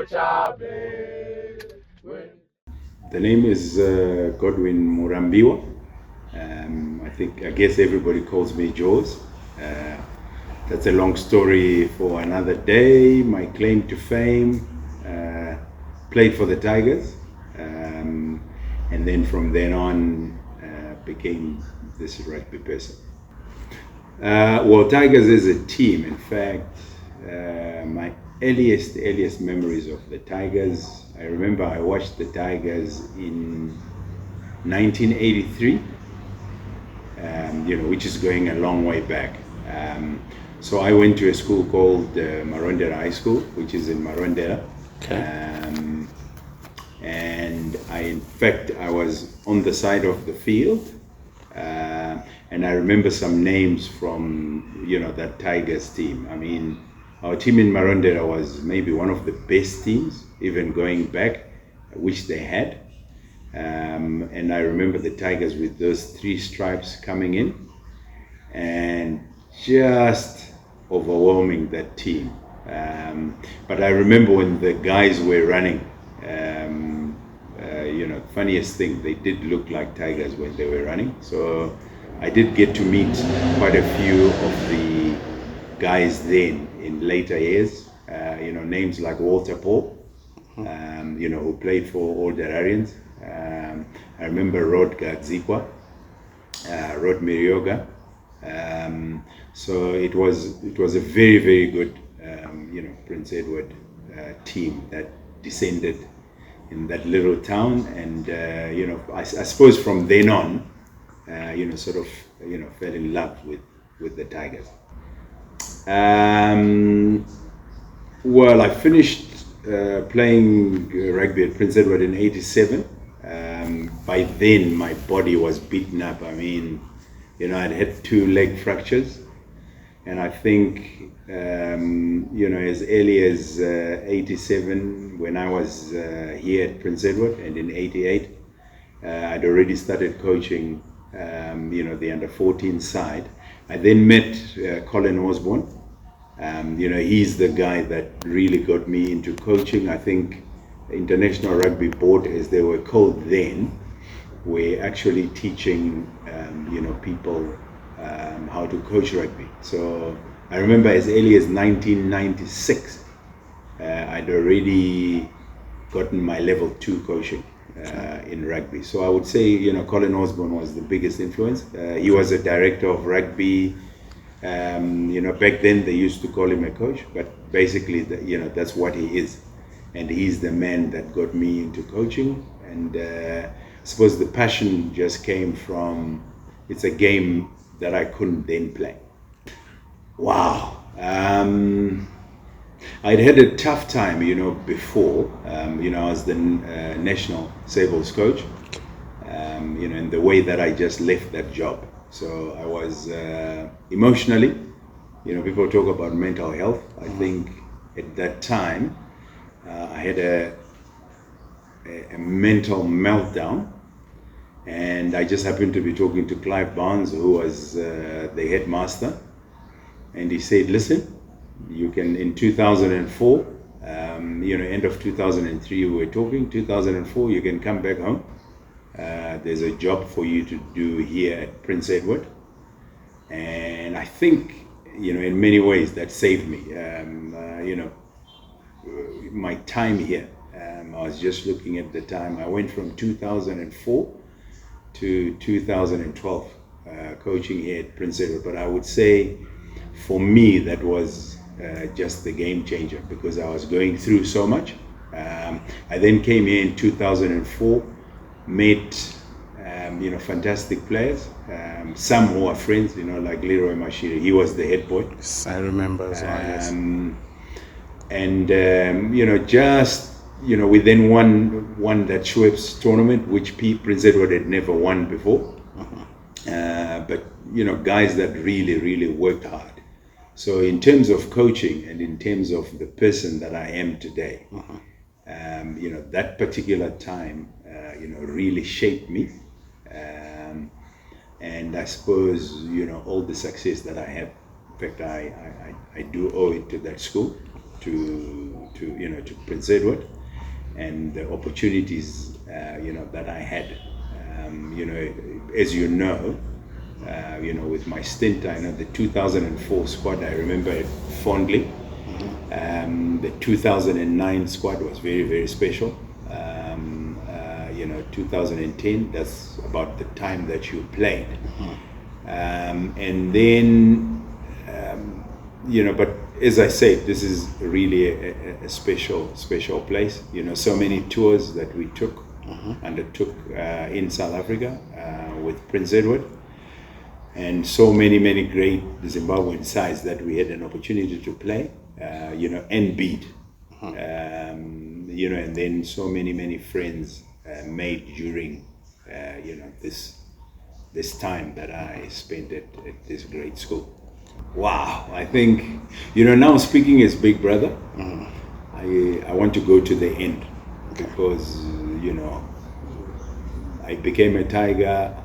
The name is Godwin Murambiwa. I guess everybody calls me Jaws. Uh, that's a long story for another day. My claim to fame, played for the Tigers, and then from then on became this rugby person. Well, Tigers is a team. In fact, my earliest memories of the Tigers, I remember I watched the Tigers in 1983, which is going a long way back. So I went to a school called Marondera High School, which is in Marondera. Okay. And in fact, I was on the side of the field. And I remember some names from, that Tigers team. I mean, our team in Marondera was maybe one of the best teams, even going back, which they had. And I remember the Tigers with those 3 stripes coming in and just overwhelming that team. But I remember when the guys were running, funniest thing, they did look like Tigers when they were running. So I did get to meet quite a few of the guys then in later years, names like Walter Paul, who played for Old Dararians. I remember Rod Gadzikwa, Rod Mirioga. So it was a very, very good, Prince Edward team that descended in that little town. And, I suppose from then on, fell in love with the Tigers. Well, I finished playing rugby at Prince Edward in '87. By then, my body was beaten up. I mean, I'd had 2 leg fractures. And I think, as early as '87, when I was here at Prince Edward, and in '88, I'd already started coaching, the under-14 side. I then met Colin Osborne. He's the guy that really got me into coaching. I think International Rugby Board, as they were called then, were actually teaching, people how to coach rugby. So I remember as early as 1996, I'd already gotten my level 2 coaching in rugby. So I would say, Colin Osborne was the biggest influence. He was a director of rugby. Back then they used to call him a coach, but basically, that's what he is. And he's the man that got me into coaching. And I suppose the passion just came from, it's a game that I couldn't then play. Wow. I'd had a tough time, before. I was the national Sables coach, in the way that I just left that job. So I was emotionally, people talk about mental health. I think at that time, I had a mental meltdown. And I just happened to be talking to Clive Barnes, who was the headmaster. And he said, listen, you can, in 2004, end of 2003, we were talking, 2004, you can come back home. There's a job for you to do here at Prince Edward. And I think, in many ways that saved me. My time here, I was just looking at the time, I went from 2004 to 2012 coaching here at Prince Edward. But I would say for me that was just the game changer, because I was going through so much. I then came here in 2004, met fantastic players, some who are friends, like Leroy Mashiri. He was the head boy. Yes, I remember as well. Yes. And just we then won that Schweppes tournament, which Prince Edward had never won before. But guys that really worked hard. So in terms of coaching and in terms of the person that I am today, that particular time, really shaped me. And I suppose, all the success that I have, in fact, I do owe it to that school. to Prince Edward, and the opportunities that I had. As with my stint, I know the 2004 squad, I remember it fondly. The 2009 squad was very, very special. 2010, that's about the time that you played. And then, but as I said, this is really a special place. So many tours that we undertook in South Africa with Prince Edward, and so many great Zimbabwean sides that we had an opportunity to play, and beat. And then so many friends made during, this time that I spent at this great school. Wow, I think, now speaking as big brother, I want to go to the end, because, I became a Tiger.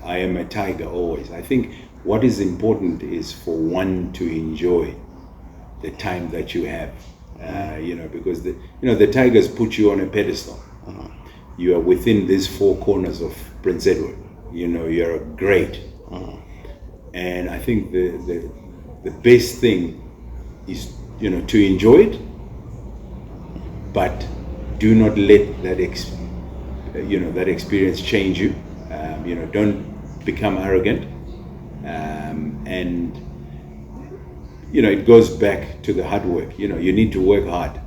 I am a Tiger always. I think what is important is for one to enjoy the time that you have, because the Tigers put you on a pedestal. You are within these four corners of Prince Edward. You're great. And I think the best thing is, to enjoy it, but do not let that experience change you. Don't become arrogant. And it goes back to the hard work. You need to work hard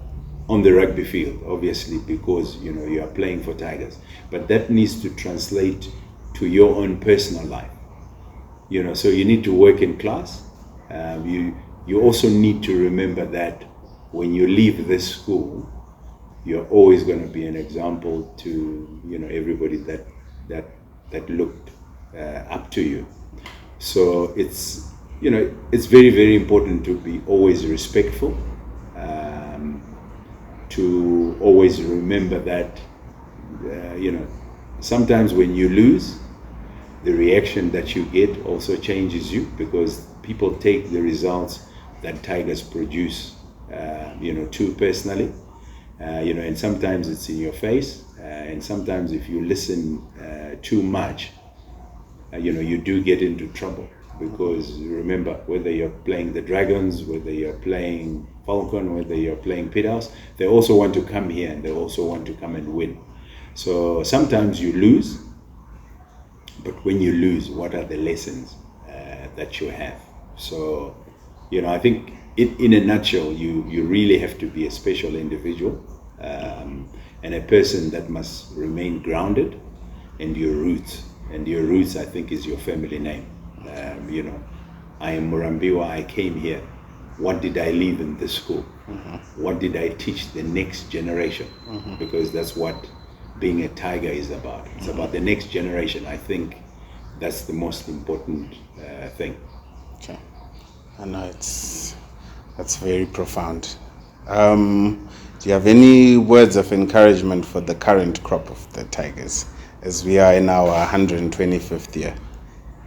on the rugby field, obviously, because you are playing for Tigers, but that needs to translate to your own personal life. So you need to work in class. You also need to remember that when you leave this school, you're always going to be an example to everybody that looked up to you. So it's very, very important to be always respectful, to always remember that sometimes when you lose, the reaction that you get also changes you, because people take the results that Tigers produce too personally, and sometimes it's in your face, and sometimes if you listen too much, you do get into trouble. Because remember, whether you're playing the Dragons, whether you're playing Falcon, whether you're playing Pithouse, they also want to come here and they also want to come and win. So sometimes you lose, but when you lose, what are the lessons that you have? So, I think in a nutshell, you really have to be a special individual, and a person that must remain grounded in your roots. And your roots, I think, is your family name. I am Murambiwa, I came here. What did I leave in this school? What did I teach the next generation? Because that's what being a Tiger is about. It's about the next generation. I think that's the most important thing. Okay. I know that's very profound. Do you have any words of encouragement for the current crop of the Tigers, as we are in our 125th year?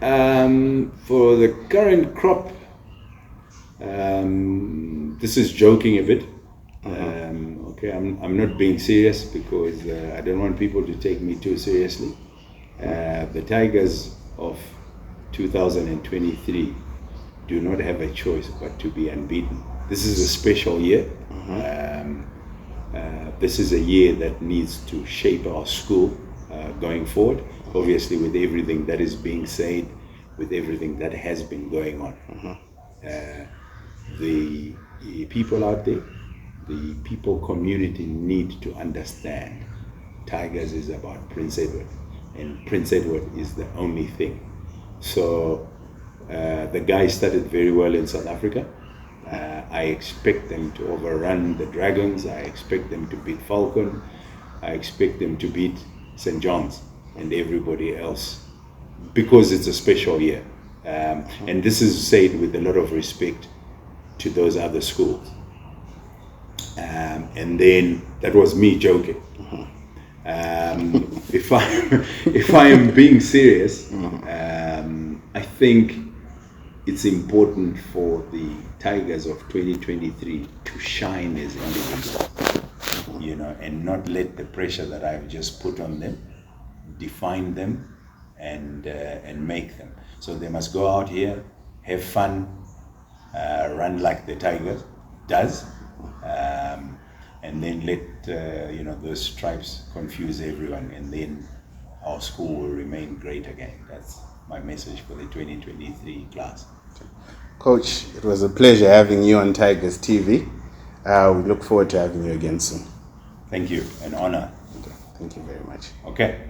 For the current crop, this is joking a bit. Okay, I'm not being serious, because I don't want people to take me too seriously. The Tigers of 2023 do not have a choice but to be unbeaten. This is a special year. This is a year that needs to shape our school going forward, obviously with everything that is being said, with everything that has been going on. The people out there, the people community need to understand Tigers is about Prince Edward, and Prince Edward is the only thing. So the guys started very well in South Africa. I expect them to overrun the Dragons. I expect them to beat Falcon. I expect them to beat St. John's and everybody else, because it's a special year. And this is said with a lot of respect to those other schools. And then that was me joking. If I am being serious, I think it's important for the Tigers of 2023 to shine as individuals, you know, and not let the pressure that I've just put on them define them and make them. So they must go out here, have fun, run like the Tigers does, and then let you know, those stripes confuse everyone, and then our school will remain great again. That's my message for the 2023 class. Coach, it was a pleasure having you on Tigers TV. We look forward to having you again soon. Thank you, an honor. Okay, thank you very much. Okay.